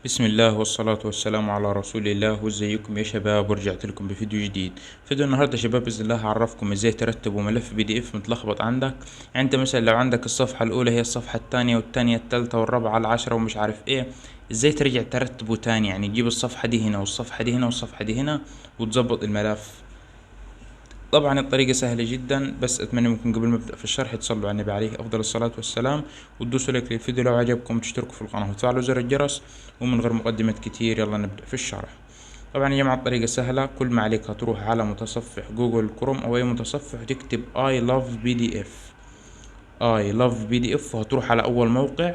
بسم الله والصلاة والسلام على رسول الله. وازيكم يا شباب، ورجعت لكم بفيديو جديد. فيديو النهاردة يا شباب بإذن الله هعرفكم ازاي ترتبوا ملف PDF متلخبط عندك. يعني انت مثلا لو عندك الصفحة الأولى هي الصفحة الثانية والثانية الثالثة والرابعة العشرة ومش عارف ايه، ازاي ترجع ترتبه تاني؟ يعني تجيب الصفحة دي هنا والصفحة دي هنا والصفحة دي هنا وتظبط الملف. طبعا الطريقة سهلة جدا، بس اتمنى منكم قبل ما ابدأ في الشرح تصلوا على النبي عليه افضل الصلاة والسلام، وتدوسوا لايك للفيديو لو عجبكم، تشتركوا في القناة وتفعلوا زر الجرس. ومن غير مقدمات كتير يلا نبدأ في الشرح. طبعا يا جماعة الطريقة سهلة، كل ما عليك هتروح على متصفح جوجل كروم او اي متصفح وتكتب I love PDF. I love PDF وهتروح على اول موقع.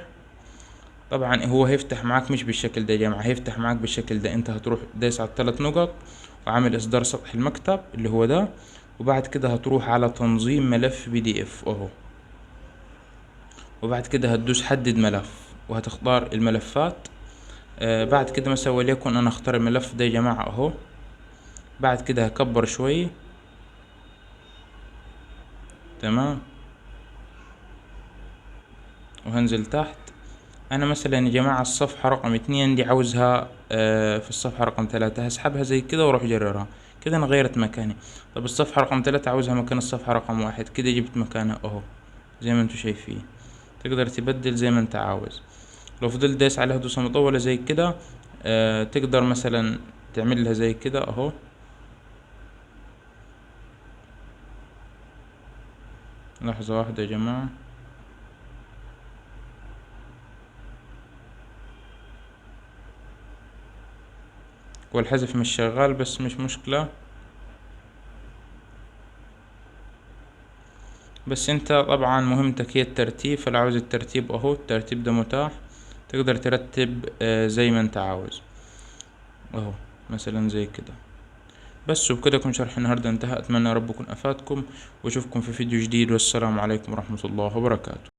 طبعا هو هيفتح معاك مش بالشكل ده يا جماعة، هيفتح معاك بالشكل ده. انت هتروح دايس على الثلاث نقط وعامل اصدار سطح المكتب اللي هو ده، وبعد كده هتروح على تنظيم ملف PDF اهو، وبعد كده هتدوس حدد ملف وهتختار الملفات. بعد كده مثلا وليكن انا اختار الملف ده يا جماعة اهو. بعد كده هكبر شوي، تمام، وهنزل تحت. انا مثلا يا جماعة الصفحة رقم 2 دي عاوزها في الصفحة رقم 3، هسحبها زي كده واروح جررها كده، انا غيرت مكاني. طب الصفحة رقم 3 عاوزها مكان الصفحة رقم 1، كده جبت مكانها اهو زي ما انتوا شايفين. تقدر تبدل زي ما انت عاوز. لو فضلت دايس عليها دوسة مطولة زي كده تقدر مثلا تعمل لها زي كده اهو. لحظة واحدة يا جماعة. والحذف مش شغال بس مش مشكلة. بس انت طبعا مهمتك هي الترتيب، فلو عاوز الترتيب اهو الترتيب ده متاح. تقدر ترتب زي ما انت عاوز اهو، مثلا زي كده. بس وبكده يكون شرح النهاردة انتهى. اتمنى يا رب يكون افادكم، واشوفكم في فيديو جديد، والسلام عليكم ورحمة الله وبركاته.